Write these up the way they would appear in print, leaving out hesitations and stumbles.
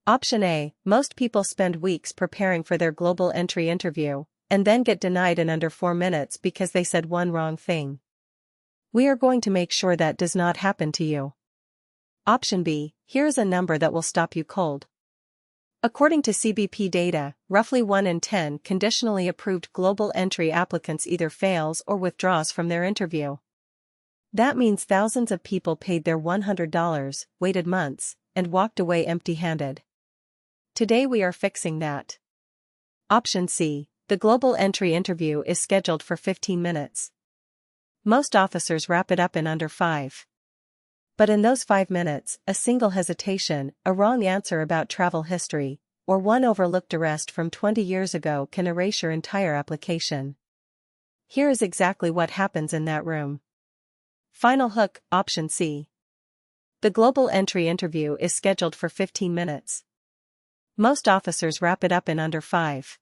Option A, most people spend weeks preparing for their global entry interview, and then get denied in under 4 minutes because they said one wrong thing. We are going to make sure that does not happen to you. Option B, here is a number that will stop you cold. According to CBP data, roughly 1 in 10 conditionally approved global entry applicants either fails or withdraws from their interview. That means thousands of people paid their $100, waited months, and walked away empty-handed. Today we are fixing that. Option C, the global entry interview is scheduled for 15 minutes. Most officers wrap it up in under 5. But in those 5 minutes, a single hesitation, a wrong answer about travel history, or one overlooked arrest from 20 years ago can erase your entire application. Here is exactly what happens in that room. Final hook, Option C. The global entry interview is scheduled for 15 minutes. Most officers wrap it up in under 5.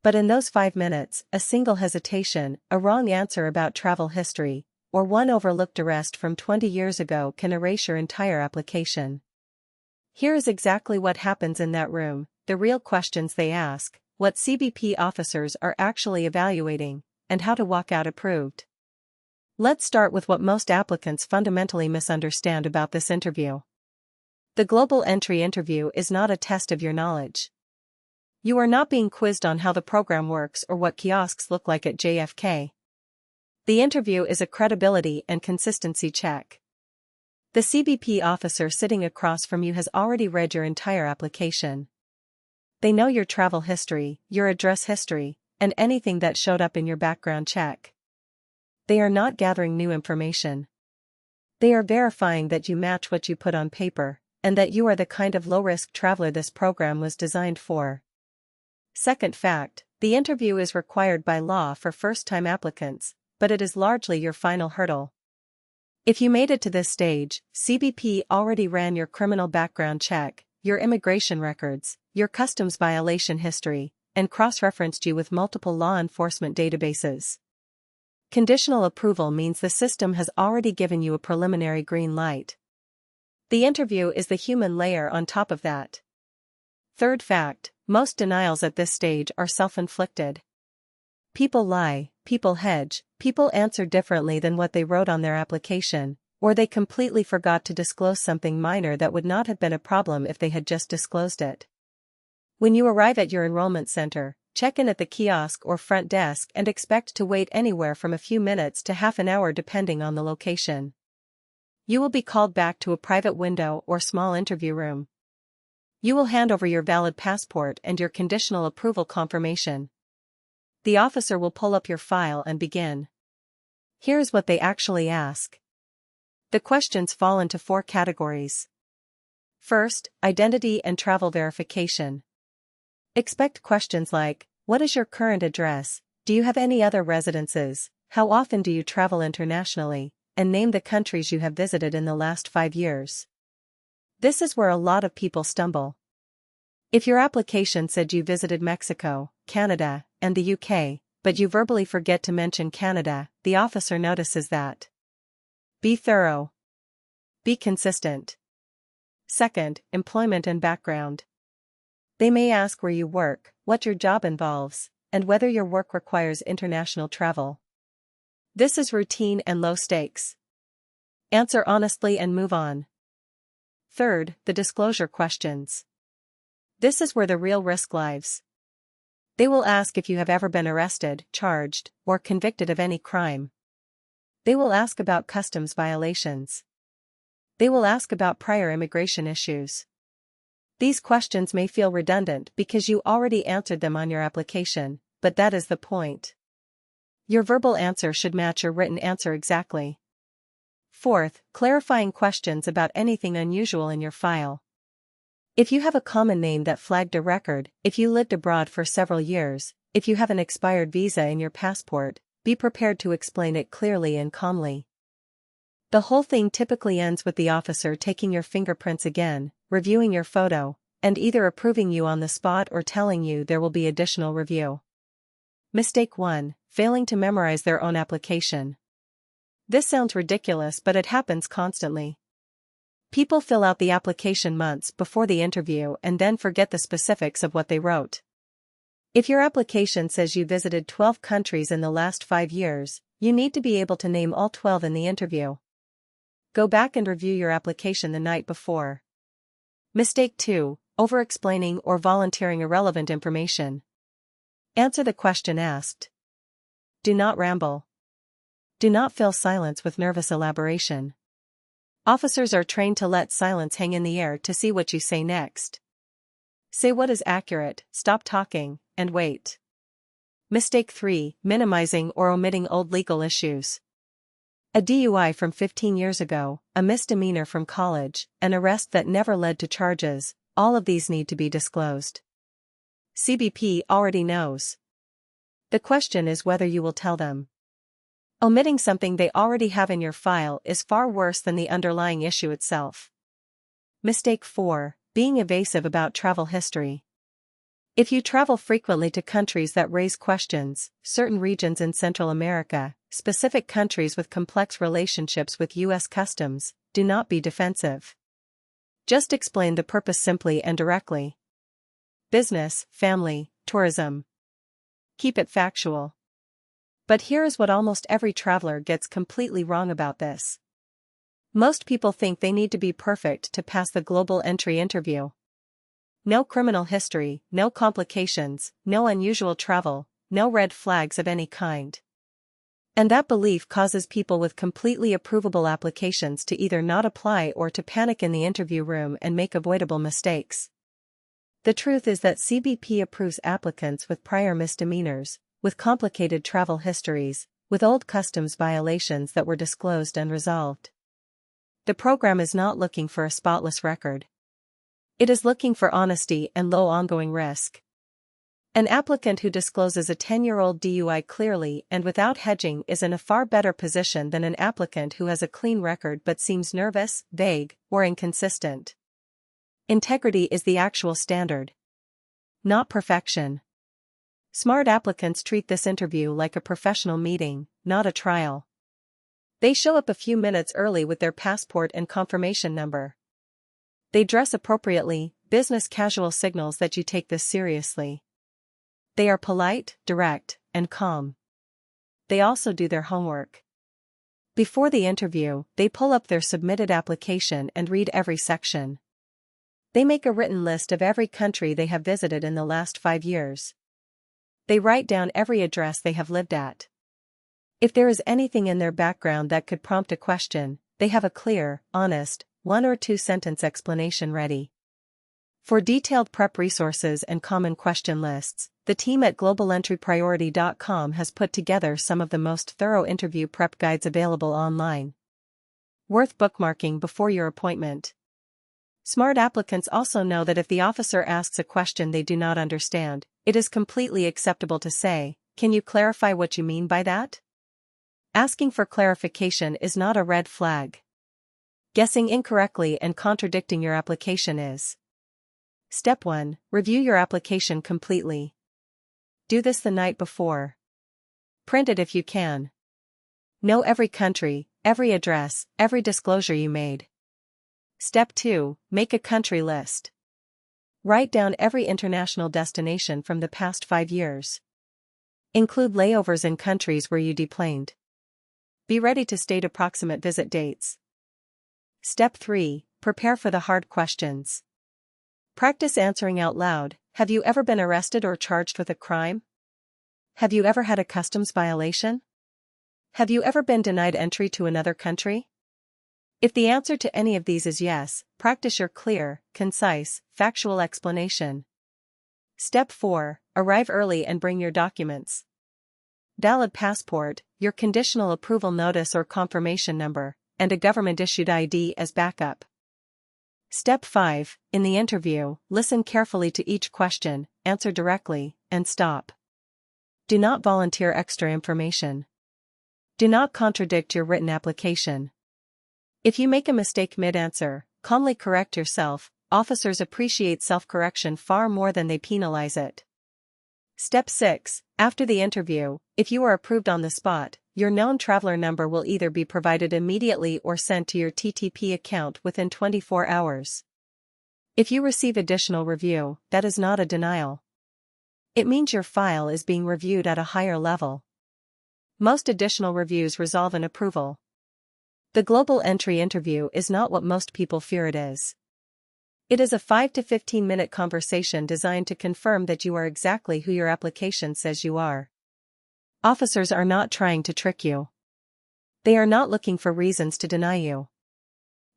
But in those 5 minutes, a single hesitation, a wrong answer about travel history, or one overlooked arrest from 20 years ago can erase your entire application. Here is exactly what happens in that room, the real questions they ask, what CBP officers are actually evaluating, and how to walk out approved. Let's start with what most applicants fundamentally misunderstand about this interview. The global entry interview is not a test of your knowledge. You are not being quizzed on how the program works or what kiosks look like at JFK. The interview is a credibility and consistency check. The CBP officer sitting across from you has already read your entire application. They know your travel history, your address history, and anything that showed up in your background check. They are not gathering new information. They are verifying that you match what you put on paper, and that you are the kind of low-risk traveler this program was designed for. Second fact, the interview is required by law for first-time applicants, but it is largely your final hurdle. If you made it to this stage, CBP already ran your criminal background check, your immigration records, your customs violation history, and cross-referenced you with multiple law enforcement databases. Conditional approval means the system has already given you a preliminary green light. The interview is the human layer on top of that. Third fact, most denials at this stage are self-inflicted. People lie, people hedge, people answer differently than what they wrote on their application, or they completely forgot to disclose something minor that would not have been a problem if they had just disclosed it. When you arrive at your enrollment center, check in at the kiosk or front desk and expect to wait anywhere from a few minutes to half an hour depending on the location. You will be called back to a private window or small interview room. You will hand over your valid passport and your conditional approval confirmation. The officer will pull up your file and begin. Here's what they actually ask. The questions fall into 4 categories. First, identity and travel verification. Expect questions like, what is your current address? Do you have any other residences? How often do you travel internationally? And name the countries you have visited in the last 5 years. This is where a lot of people stumble. If your application said you visited Mexico, Canada, and the UK, but you verbally forget to mention Canada, the officer notices that. Be thorough. Be consistent. Second, employment and background. They may ask where you work, what your job involves, and whether your work requires international travel. This is routine and low stakes. Answer honestly and move on. Third, the disclosure questions. This is where the real risk lies. They will ask if you have ever been arrested, charged, or convicted of any crime. They will ask about customs violations. They will ask about prior immigration issues. These questions may feel redundant because you already answered them on your application, but that is the point. Your verbal answer should match your written answer exactly. Fourth, clarifying questions about anything unusual in your file. If you have a common name that flagged a record, if you lived abroad for several years, if you have an expired visa in your passport, be prepared to explain it clearly and calmly. The whole thing typically ends with the officer taking your fingerprints again, reviewing your photo, and either approving you on the spot or telling you there will be additional review. Mistake 1, failing to memorize their own application. This sounds ridiculous, but it happens constantly. People fill out the application months before the interview and then forget the specifics of what they wrote. If your application says you visited 12 countries in the last 5 years, you need to be able to name all 12 in the interview. Go back and review your application the night before. Mistake 2, over-explaining or volunteering irrelevant information. Answer the question asked. Do not ramble. Do not fill silence with nervous elaboration. Officers are trained to let silence hang in the air to see what you say next. Say what is accurate, stop talking, and wait. Mistake 3, minimizing or omitting old legal issues. A DUI from 15 years ago, a misdemeanor from college, an arrest that never led to charges, all of these need to be disclosed. CBP already knows. The question is whether you will tell them. Omitting something they already have in your file is far worse than the underlying issue itself. Mistake 4, being evasive about travel history. If you travel frequently to countries that raise questions, certain regions in Central America, specific countries with complex relationships with U.S. Customs, do not be defensive. Just explain the purpose simply and directly. Business, family, tourism. Keep it factual. But here is what almost every traveler gets completely wrong about this. Most people think they need to be perfect to pass the global entry interview. No criminal history, no complications, no unusual travel, no red flags of any kind. And that belief causes people with completely approvable applications to either not apply or to panic in the interview room and make avoidable mistakes. The truth is that CBP approves applicants with prior misdemeanors, with complicated travel histories, with old customs violations that were disclosed and resolved. The program is not looking for a spotless record. It is looking for honesty and low ongoing risk. An applicant who discloses a 10-year-old DUI clearly and without hedging is in a far better position than an applicant who has a clean record but seems nervous, vague, or inconsistent. Integrity is the actual standard, not perfection. Smart applicants treat this interview like a professional meeting, not a trial. They show up a few minutes early with their passport and confirmation number. They dress appropriately, business casual signals that you take this seriously. They are polite, direct, and calm. They also do their homework. Before the interview, they pull up their submitted application and read every section. They make a written list of every country they have visited in the last 5 years. They write down every address they have lived at. If there is anything in their background that could prompt a question, they have a clear, honest, 1 or 2 sentence explanation ready. For detailed prep resources and common question lists, the team at globalentrypriority.com has put together some of the most thorough interview prep guides available online. Worth bookmarking before your appointment. Smart applicants also know that if the officer asks a question they do not understand, it is completely acceptable to say, "Can you clarify what you mean by that?" Asking for clarification is not a red flag. Guessing incorrectly and contradicting your application is. Step 1. Review your application completely. Do this the night before. Print it if you can. Know every country, every address, every disclosure you made. Step 2. Make a country list. Write down every international destination from the past 5 years. Include layovers in countries where you deplaned. Be ready to state approximate visit dates. Step 3. Prepare for the hard questions. Practice answering out loud. Have you ever been arrested or charged with a crime? Have you ever had a customs violation? Have you ever been denied entry to another country? If the answer to any of these is yes, practice your clear, concise, factual explanation. Step 4. Arrive early and bring your documents. Valid passport, your conditional approval notice or confirmation number, and a government-issued ID as backup. Step 5. In the interview, listen carefully to each question, answer directly, and stop. Do not volunteer extra information. Do not contradict your written application. If you make a mistake mid-answer, calmly correct yourself. Officers appreciate self-correction far more than they penalize it. Step 6. After the interview, if you are approved on the spot, your known traveler number will either be provided immediately or sent to your TTP account within 24 hours. If you receive additional review, that is not a denial. It means your file is being reviewed at a higher level. Most additional reviews resolve an approval. The global entry interview is not what most people fear it is. It is a 5 to 15-minute conversation designed to confirm that you are exactly who your application says you are. Officers are not trying to trick you. They are not looking for reasons to deny you.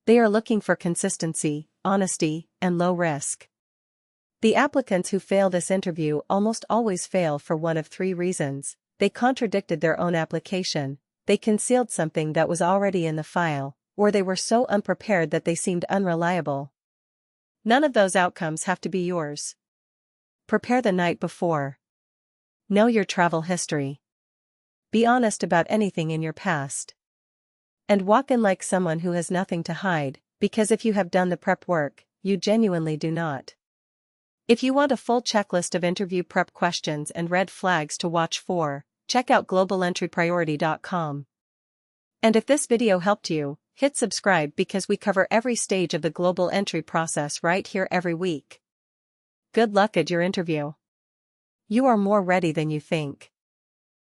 They are looking for consistency, honesty, and low risk. The applicants who fail this interview almost always fail for one of three reasons: they contradicted their own application, they concealed something that was already in the file, or they were so unprepared that they seemed unreliable. None of those outcomes have to be yours. Prepare the night before. Know your travel history. Be honest about anything in your past. And walk in like someone who has nothing to hide, because if you have done the prep work, you genuinely do not. If you want a full checklist of interview prep questions and red flags to watch for, check out globalentrypriority.com. And if this video helped you, hit subscribe because we cover every stage of the global entry process right here every week. Good luck at your interview. You are more ready than you think.